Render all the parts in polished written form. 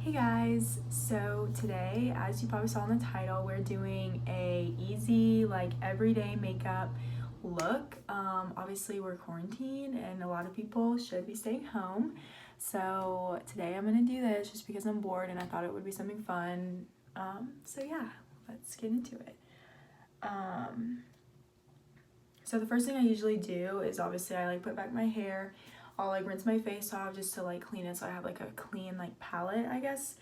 Hey guys, so today, as you probably saw in the title, we're doing a easy, like everyday makeup look. Obviously we're quarantined and a lot of people should be staying home. So today I'm gonna do this just because I'm bored and I thought it would be something fun. So yeah, let's get into it. So the first thing I usually do is obviously I put back my hair. I'll rinse my face off just to clean it so I have a clean palette, I guess.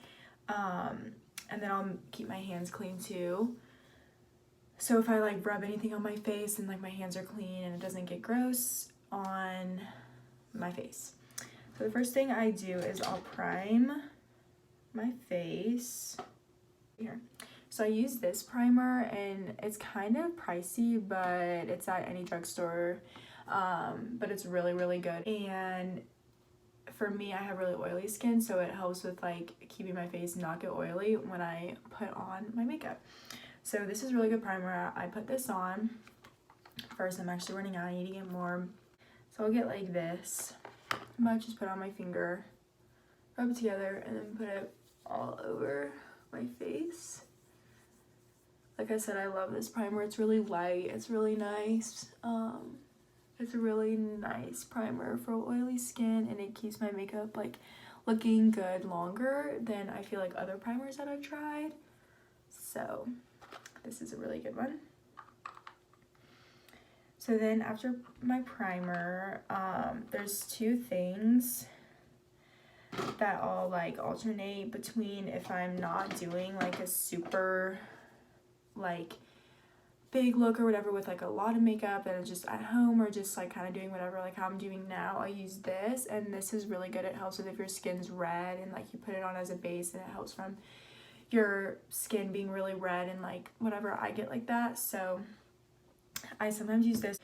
And then I'll keep my hands clean too. So if I rub anything on my face and my hands are clean and it doesn't get gross on my face. So the first thing I do is I'll prime my face here. So I use this primer and it's kind of pricey, but it's at any drugstore. But it's really good, and for me I have really oily skin, so it helps with keeping my face not get oily when I put on my makeup. So this is really good primer. I put this on first. I'm actually running out. I need to get more, so I'll get this. I might just put it on my finger, rub it together, and then put it all over my face. Like I said, I love this primer. It's really light, it's really nice. It's a really nice primer for oily skin, and it keeps my makeup looking good longer than I feel other primers that I've tried. So this is a really good one. So then after my primer, there's two things that I'll alternate between if I'm not doing a super big look or whatever with a lot of makeup and it's just at home, or just kind of doing whatever how I'm doing now. I use this, and this is really good. It helps with if your skin's red and you put it on as a base, and it helps from your skin being really red and whatever I get that. So I sometimes use this,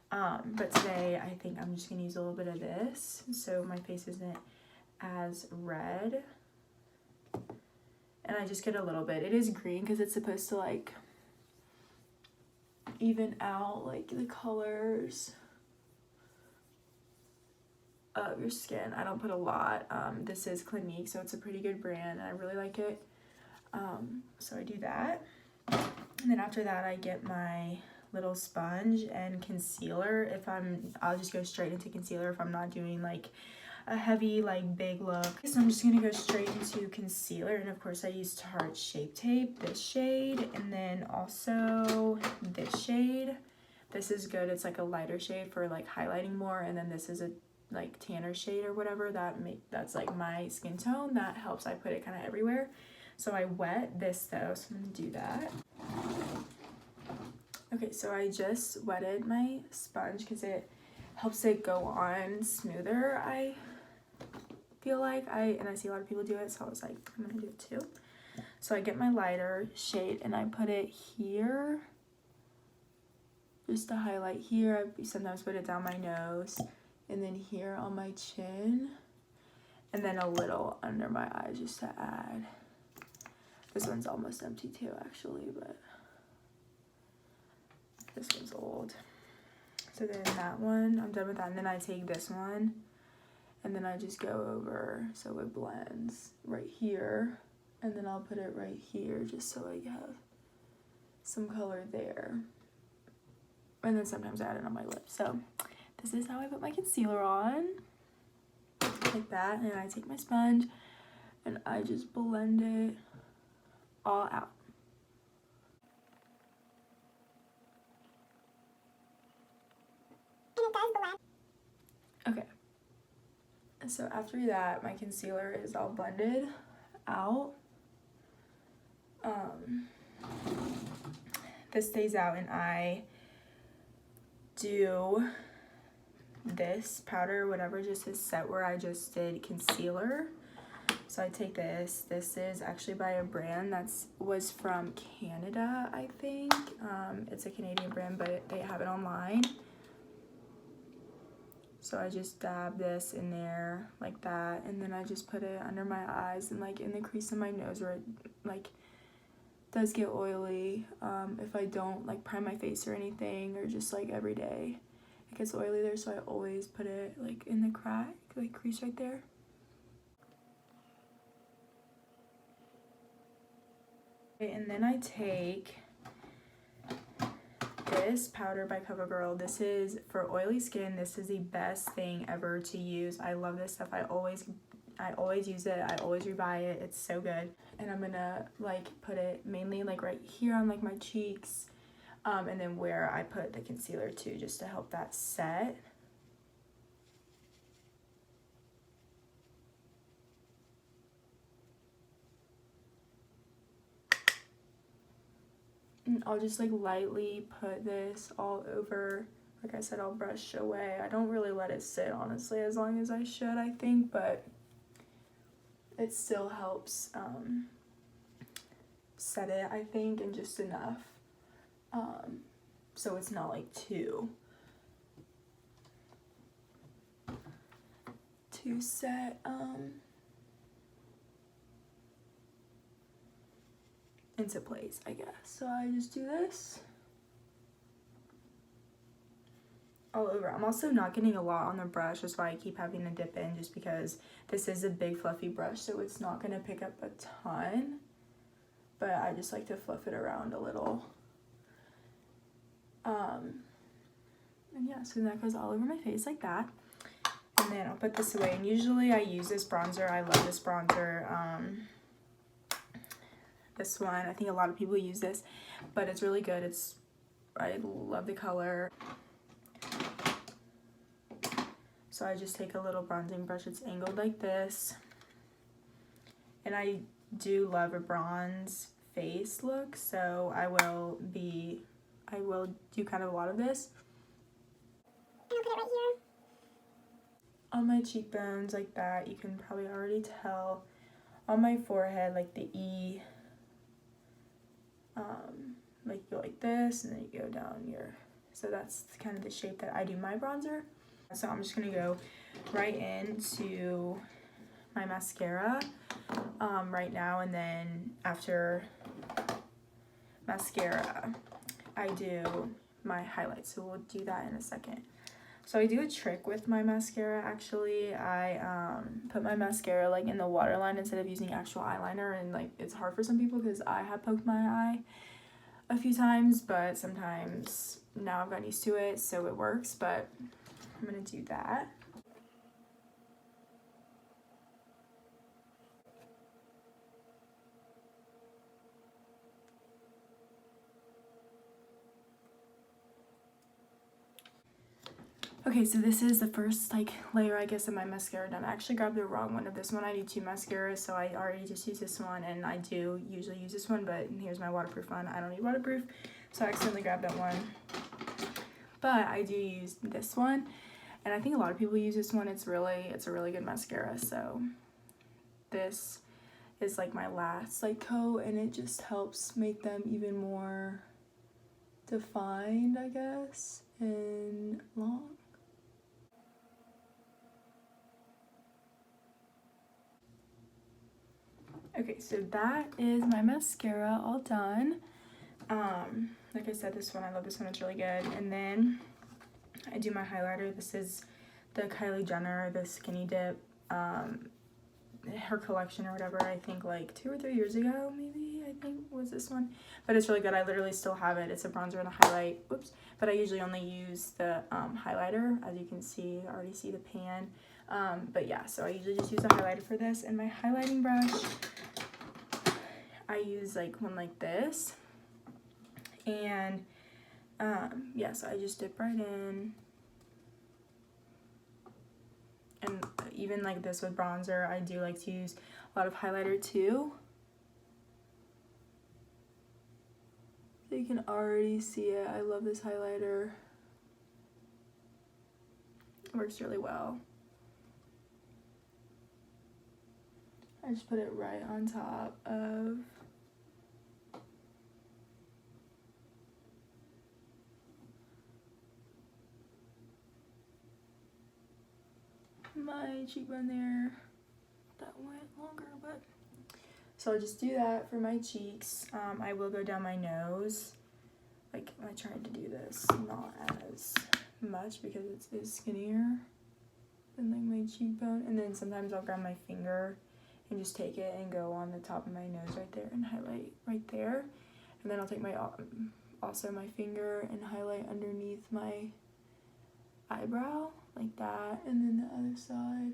but today I think I'm just gonna use a little bit of this so my face isn't as red, and I just get a little bit. It is green because it's supposed to even out the colors of your skin. I don't put a lot. This is Clinique, so it's a pretty good brand and I really like it. So I do that, and then after that I get my little sponge and concealer. I'll just go straight into concealer if I'm not doing a heavy big look. So I'm just gonna go straight into concealer, and of course I use Tarte Shape Tape, this shade, and then also this shade. This is good. It's a lighter shade for highlighting more, and then this is a tanner shade or whatever that's my skin tone. That helps. I put it kind of everywhere. So I wet this though, so I'm gonna do that. Okay, so I just wetted my sponge because it helps it go on smoother, I feel and I see a lot of people do it, so I was I'm gonna do it too. So I get my lighter shade and I put it here just to highlight here. I sometimes put it down my nose, and then here on my chin, and then a little under my eyes just to add. This one's almost empty too actually, but this one's old. So then that one, I'm done with that, and then I take this one and then I just go over so it blends right here, and then I'll put it right here just so I have some color there, and then sometimes I add it on my lips. So this is how I put my concealer on, like that, and I take my sponge and I just blend it all out. Okay, so after that my concealer is all blended out. This stays out, and I do this powder, whatever, just a set where I just did concealer. So I take this. This is actually by a brand was from Canada, I think. It's a Canadian brand, but they have it online. So I just dab this in there like that, and then I just put it under my eyes and in the crease of my nose where it does get oily. If I don't prime my face or anything, or just every day it gets oily there, so I always put it in the crack, crease right there. Okay, and then I take this powder by CoverGirl. This is for oily skin. This is the best thing ever to use. I love this stuff. I always use it. I always rebuy it. It's so good. And I'm gonna like put it mainly like right here on like my cheeks, and then where I put the concealer too, just to help that set. And I'll just like lightly put this all over. Like I said, I'll brush away. I don't really let it sit, honestly, as long as I should, I think, but it still helps set it, I think, and just enough. So it's not like too set into place, I guess. So I just do this all over. I'm also not getting a lot on the brush. That's why I keep having to dip in, just because this is a big fluffy brush, so it's not going to pick up a ton, but I just like to fluff it around a little. And yeah, so that goes all over my face like that. And then I'll put this away, and usually I use this bronzer. I love this bronzer. This one, I think a lot of people use this, but it's really good. I love the color. So I just take a little bronzing brush. It's angled like this, and I do love a bronze face look, so I will do kind of a lot of this. And I'll put it right here on my cheekbones like that. You can probably already tell. On my forehead, like the E, like you go like this, and then you go down your, so that's kind of the shape that I do my bronzer. So I'm just gonna go right into my mascara right now, and then after mascara I do my highlights, so we'll do that in a second. So I do a trick with my mascara, actually. I put my mascara like in the waterline instead of using actual eyeliner, and like it's hard for some people because I have poked my eye a few times, but sometimes now I've gotten used to it, so it works. But I'm gonna do that. Okay, so this is the first like layer, I guess, of my mascara done. I actually grabbed the wrong one of this one. I need 2 mascaras, so I already just use this one, and I do usually use this one, but here's my waterproof one. I don't need waterproof, so I accidentally grabbed that one. But I do use this one, and I think a lot of people use this one. It's a really good mascara. So this is like my last like coat, and it just helps make them even more defined, I guess, and long. Okay, so that is my mascara all done. Like I said, this one, I love this one, it's really good. And then I do my highlighter. This is the Kylie Jenner, the Skinny Dip, her collection or whatever. I think like 2 or 3 years ago, maybe, I think was this one. But it's really good. I literally still have it. It's a bronzer and a highlight. Whoops. But I usually only use the highlighter. As you can see, I already see the pan. But yeah, so I usually just use a highlighter for this. And my highlighting brush, I use like one like this. And yeah, so I just dip right in. And even like this with bronzer, I do like to use a lot of highlighter too. So you can already see it. I love this highlighter. It works really well. I just put it right on top of my cheekbone there. That went longer, but so I'll just do that for my cheeks. I will go down my nose. Like, I tried to do this not as much because it's skinnier than like my cheekbone. And then sometimes I'll grab my finger and just take it and go on the top of my nose right there and highlight right there. And then I'll take my also my finger and highlight underneath my eyebrow like that, and then the other side.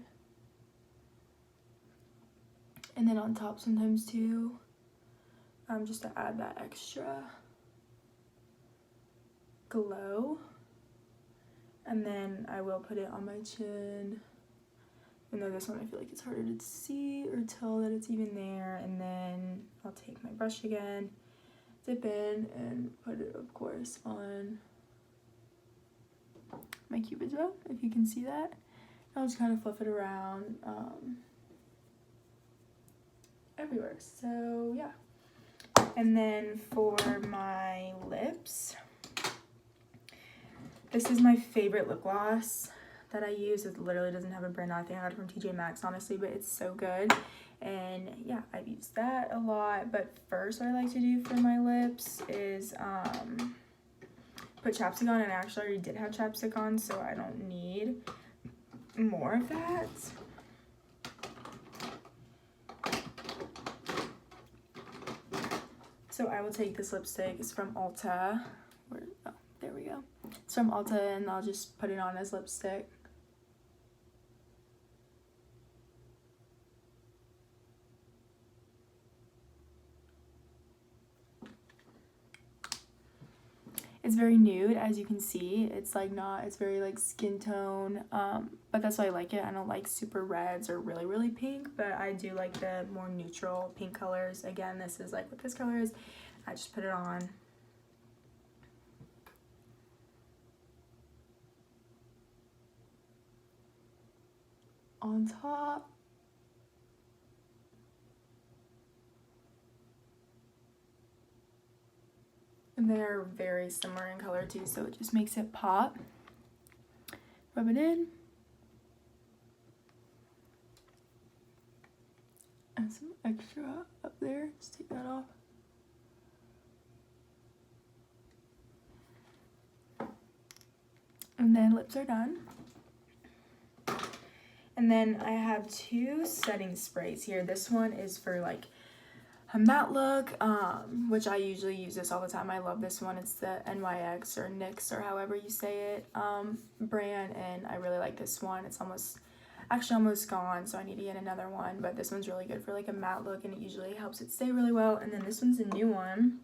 And then on top sometimes too, just to add that extra glow. And then I will put it on my chin. Even though this one I feel like it's harder to see or tell that it's even there. And then I'll take my brush again, dip in, and put it, of course, on my cupid's bow, if you can see that. I'll just kind of fluff it around everywhere. So yeah. And then for my lips, this is my favorite lip gloss that I use. It literally doesn't have a brand. I think I got it from TJ Maxx, honestly, but it's so good. And yeah, I've used that a lot. But first, what I like to do for my lips is put chapstick on. And I actually already did have chapstick on, so I don't need more of that. So I will take this lipstick. It's from Ulta. Oh, there we go. It's from Ulta, and I'll just put it on as lipstick. It's very nude, as you can see. It's like it's very like skin tone, but that's why I like it. I don't like super reds or really, really pink, but I do like the more neutral pink colors. Again, this is like what this color is. I just put it on. On top. And they're very similar in color too, so it just makes it pop. Rub it in. And some extra up there. Just take that off. And then lips are done. And then I have two setting sprays here. This one is for like a matte look, which I usually use this all the time. I love this one. It's the NYX or NYX or however you say it brand, and I really like this one. It's almost gone, so I need to get another one, but this one's really good for like a matte look, and it usually helps it stay really well. And then this one's a new one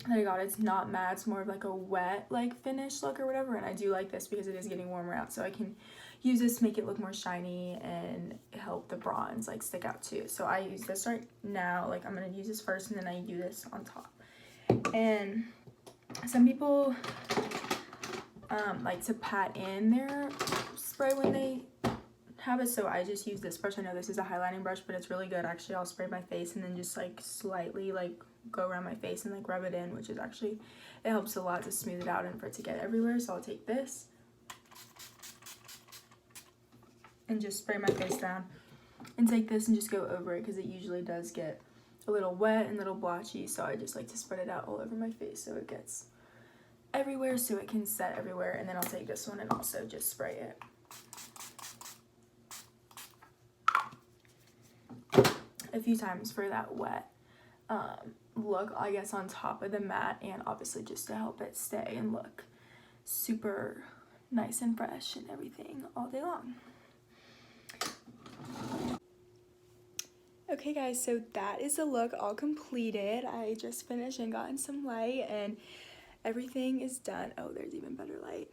that I got. It's not matte, it's more of like a wet like finish look or whatever, and I do like this because it is getting warmer out, so I can use this to make it look more shiny and help the bronze like stick out too. So I use this right now. Like I'm gonna use this first, and then I do this on top. And some people like to pat in their spray when they have it, so I just use this brush. I know this is a highlighting brush, but it's really good. Actually, I'll spray my face and then just like slightly like go around my face and like rub it in, which is actually, it helps a lot to smooth it out and for it to get everywhere. So I'll take this and just spray my face down, and take this and just go over it because it usually does get a little wet and a little blotchy, so I just like to spread it out all over my face so it gets everywhere, so it can set everywhere. And then I'll take this one and also just spray it a few times for that wet look, I guess, on top of the matte, and obviously just to help it stay and look super nice and fresh and everything all day long. Okay guys, so that is the look all completed. I just finished and gotten some light, and everything is done. Oh, there's even better light.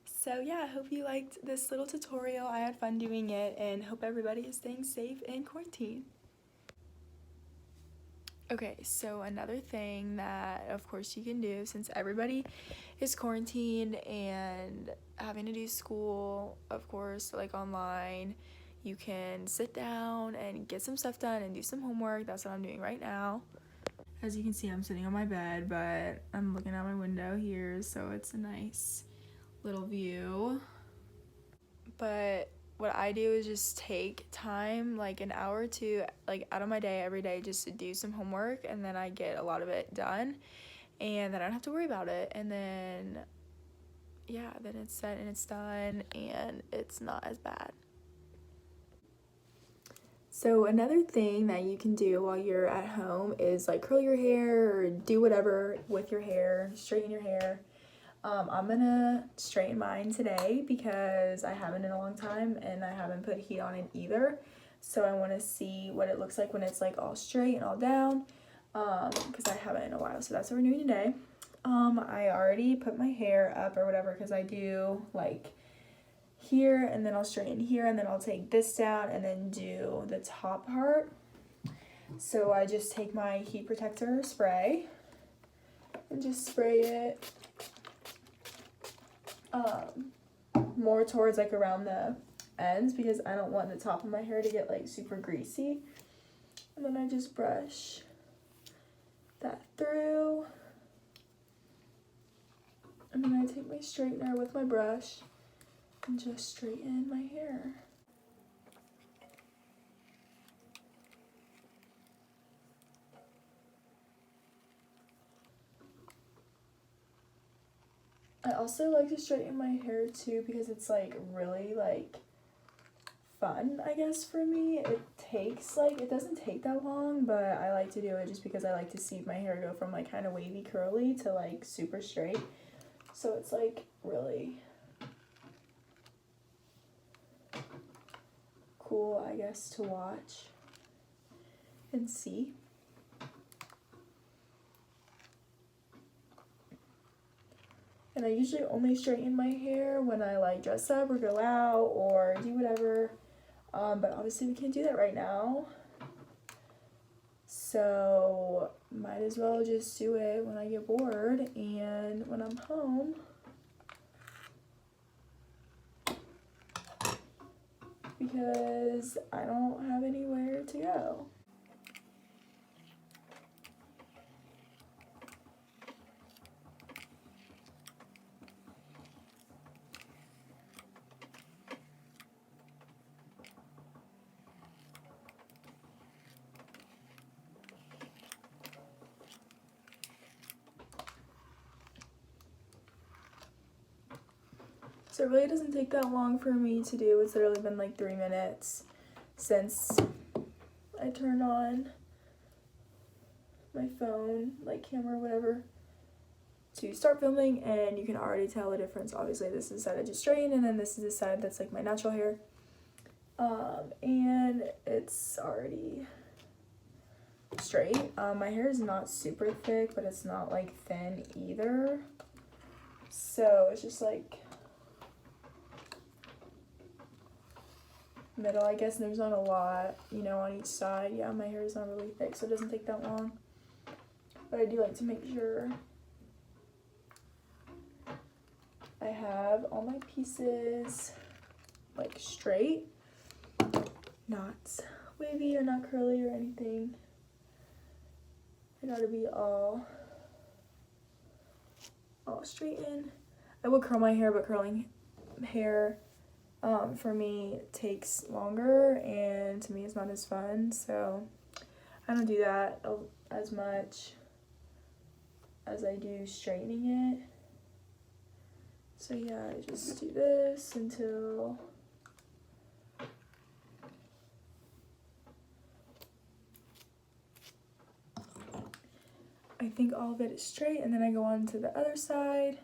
So yeah, I hope you liked this little tutorial. I had fun doing it, and hope everybody is staying safe in quarantine. Okay, so another thing that of course you can do, since everybody is quarantined and having to do school, of course, like online, you can sit down and get some stuff done and do some homework. That's what I'm doing right now. As you can see, I'm sitting on my bed, but I'm looking out my window here, so it's a nice little view. But what I do is just take time, like an hour or two, like out of my day every day, just to do some homework, and then I get a lot of it done, and then I don't have to worry about it. And then yeah, then it's set and it's done, and it's not as bad. So another thing that you can do while you're at home is like curl your hair or do whatever with your hair, straighten your hair. I'm gonna straighten mine today because I haven't in a long time and I haven't put heat on it either. So I want to see what it looks like when it's like all straight and all down, because I haven't in a while. So that's what we're doing today. I already put my hair up or whatever because I do like here and then I'll straighten here and then I'll take this down and then do the top part. So I just take my heat protector spray and just spray it more towards like around the ends because I don't want the top of my hair to get like super greasy. And then I just brush that through. And then I take my straightener with my brush and just straighten my hair. I also like to straighten my hair too because it's like really like fun, I guess, for me. It takes like, it doesn't take that long, but I like to do it just because I like to see my hair go from like kind of wavy curly to like super straight. So it's like really cool, I guess, to watch and see. And I usually only straighten my hair when I like dress up or go out or do whatever. But obviously we can't do that right now. So might as well just do it when I get bored and when I'm home. Because I don't have anywhere to go. So it really doesn't take that long for me to do. It's literally been like 3 minutes since I turned on my phone, like camera, whatever, to start filming, and you can already tell the difference. Obviously this is the side I just straightened, and then this is the side that's like my natural hair. And it's already straight. My hair is not super thick, but it's not like thin either. So it's just like middle, I guess, and there's not a lot, you know, on each side. Yeah, my hair is not really thick, so it doesn't take that long. But I do like to make sure I have all my pieces like straight, not wavy or not curly or anything. I gotta be all straightened. I would curl my hair, but curling hair for me takes longer, and to me it's not as fun, so I don't do that as much as I do straightening it. So yeah, I just do this until I think all of it is straight, and then I go on to the other side.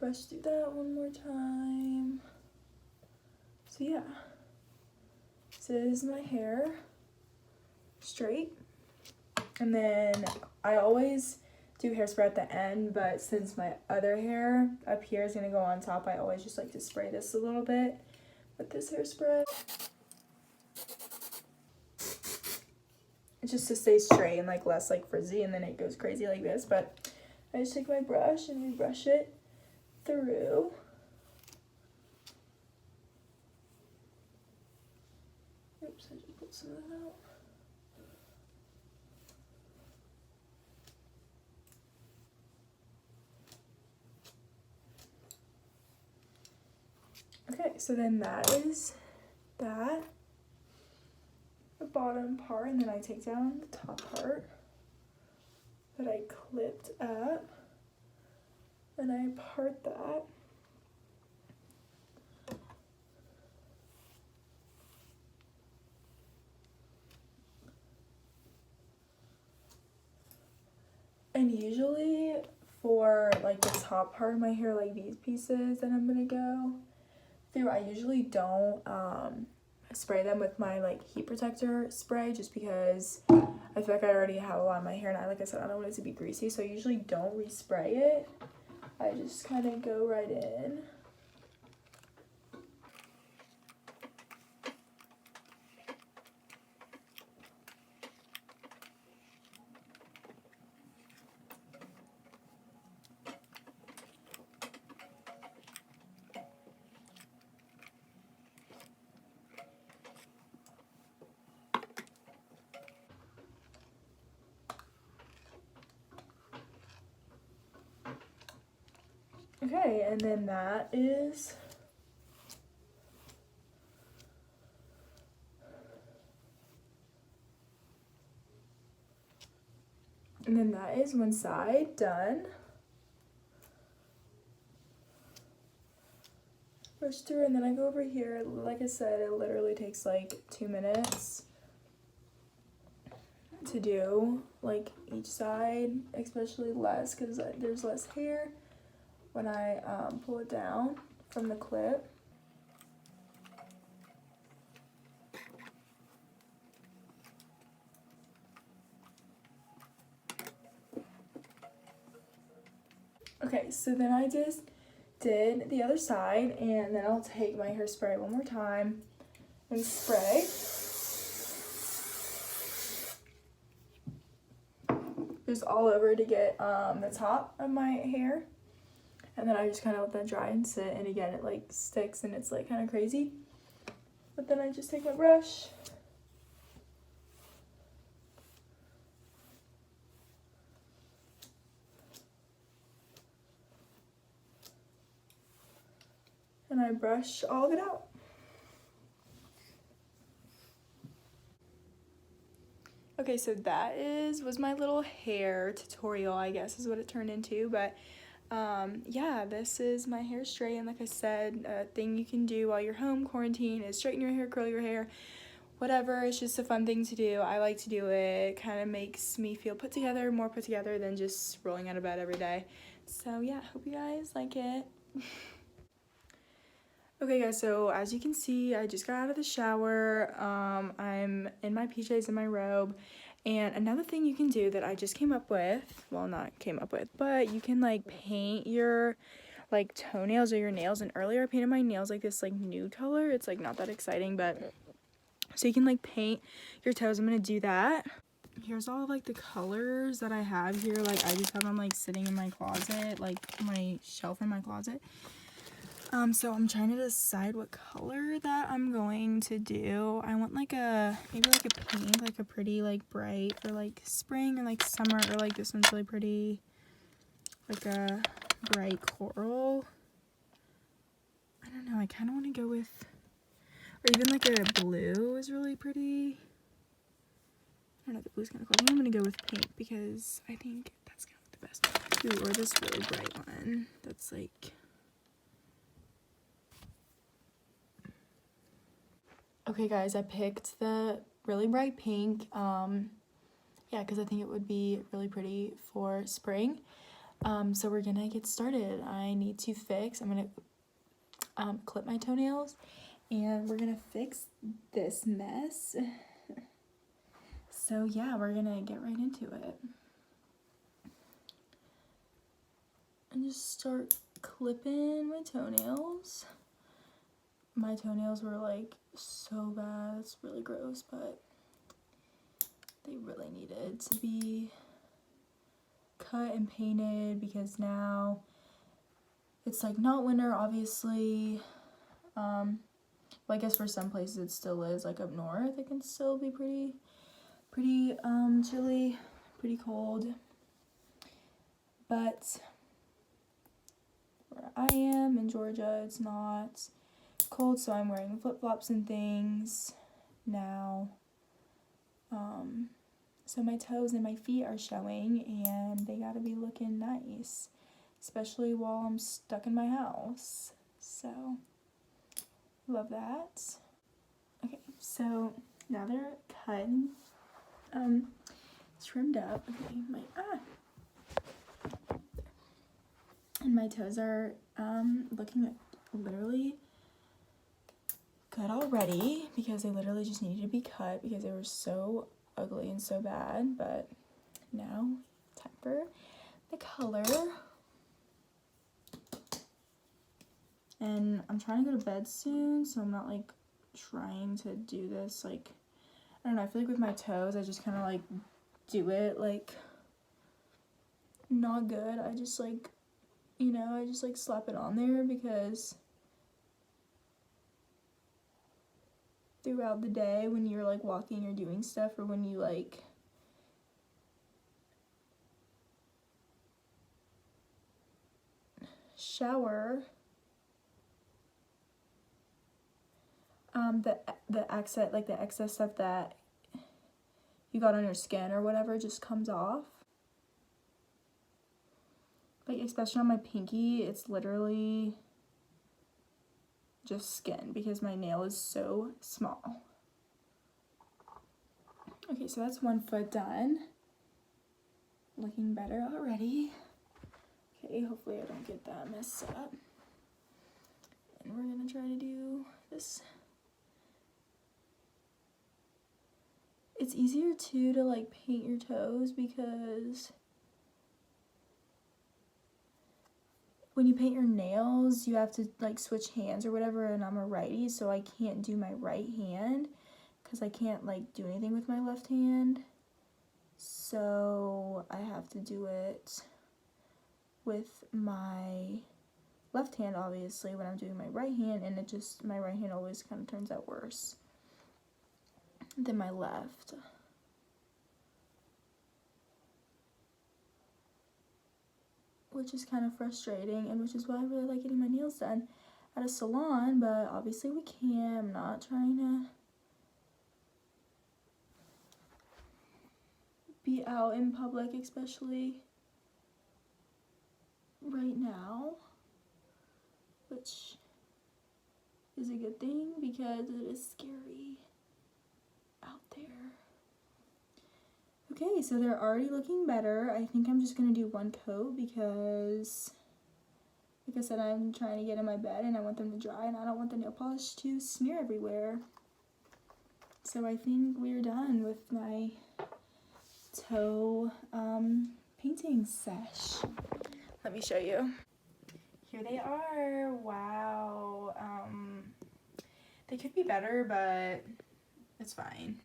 brush through that one more time. So yeah, so this is my hair straight. And then I always do hairspray at the end, but since my other hair up here is gonna go on top, I always just like to spray this a little bit with this hairspray. It's just to stay straight and like less like frizzy, and then it goes crazy like this. But I just take my brush and we brush it through. Oops, I just pulled some of that out. Okay, so then that is that, the bottom part, and then I take down the top part that I clipped up, and I part that. And usually for like the top part of my hair, like these pieces that I'm gonna go through, I usually don't spray them with my like heat protector spray, just because I feel like I already have a lot of my hair, and like I said, I don't want it to be greasy, so I usually don't respray it. I just kind of go right in. Okay, and then that is one side done. Brush through, and then I go over here. Like I said, it literally takes like 2 minutes to do like each side, especially less because there's less hair when I pull it down from the clip. Okay, so then I just did the other side, and then I'll take my hairspray one more time and spray. Just all over to get the top of my hair, and then I just kind of let that dry and sit, and again it like sticks and it's like kind of crazy, but then I just take my brush and I brush all of it out. Okay, so that was my little hair tutorial, I guess is what it turned into, but yeah, this is my hair straight, and like I said, a thing you can do while you're home quarantine is straighten your hair, curl your hair, whatever. It's just a fun thing to do. I like to do it. Kind of makes me feel put together, more put together than just rolling out of bed every day. So yeah, hope you guys like it. Okay guys, so as you can see, I just got out of the shower. I'm in my PJs and my robe. And another thing you can do that I just came up with, well, not came up with, but you can like paint your like toenails or your nails. And earlier I painted my nails like this like nude color. It's like not that exciting, but so you can like paint your toes. I'm gonna do that. Here's all of like the colors that I have here. Like I just have them like sitting in my closet, like my shelf in my closet. So I'm trying to decide what color that I'm going to do. I want like maybe like a pink, like a pretty like bright for like spring or like summer, or like this one's really pretty, like a bright coral. I don't know, I kind of want to go with, or even like a blue is really pretty. I don't know, the blue's kind of cool. I think I'm going to go with pink because I think that's kind of the best. Ooh, or this really bright one that's like, okay guys, I picked the really bright pink, yeah, because I think it would be really pretty for spring. So we're gonna get started. I'm gonna clip my toenails, and we're gonna fix this mess. So yeah, we're gonna get right into it. And just start clipping my toenails. My toenails were like so bad, it's really gross, but they really needed to be cut and painted because now it's like not winter, obviously. Well, I guess for some places it still is, like up north it can still be pretty chilly, pretty cold. But where I am in Georgia, it's not cold, so I'm wearing flip-flops and things now. So my toes and my feet are showing, and they gotta be looking nice, especially while I'm stuck in my house. So, love that. Okay, so now they're cut, trimmed up. Okay, and my toes are looking literally good already because they literally just needed to be cut because they were so ugly and so bad. But now time for the color, and I'm trying to go to bed soon, so I'm not like trying to do this like, I don't know, I feel like with my toes I just kind of like do it like not good. I just like, you know, I just like slap it on there because throughout the day when you're like walking or doing stuff, or when you like shower, the excess stuff that you got on your skin or whatever just comes off. Like especially on my pinky, it's literally just skin because my nail is so small. Okay, so that's one foot done. Looking better already. Okay, hopefully I don't get that messed up. And we're gonna try to do this. It's easier too to like paint your toes because when you paint your nails, you have to like switch hands or whatever, and I'm a righty, so I can't do my right hand because I can't like do anything with my left hand. So I have to do it with my left hand, obviously, when I'm doing my right hand, and my right hand always kind of turns out worse than my left. Which is kind of frustrating, and which is why I really like getting my nails done at a salon, but obviously we can't. I'm not trying to be out in public, especially right now, which is a good thing because it is scary out there. Okay, so they're already looking better. I think I'm just gonna do one coat because, like I said, I'm trying to get in my bed and I want them to dry, and I don't want the nail polish to smear everywhere. So I think we're done with my toe painting sesh. Let me show you. Here they are. Wow. They could be better, but it's fine.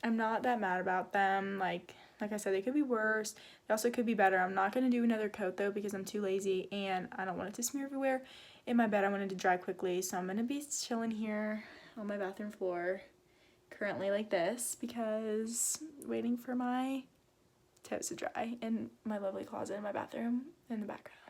I'm not that mad about them. Like I said, they could be worse. They also could be better. I'm not going to do another coat though because I'm too lazy and I don't want it to smear everywhere. In my bed, I wanted to dry quickly, so I'm going to be chilling here on my bathroom floor currently like this because waiting for my toes to dry in my lovely closet in my bathroom in the background.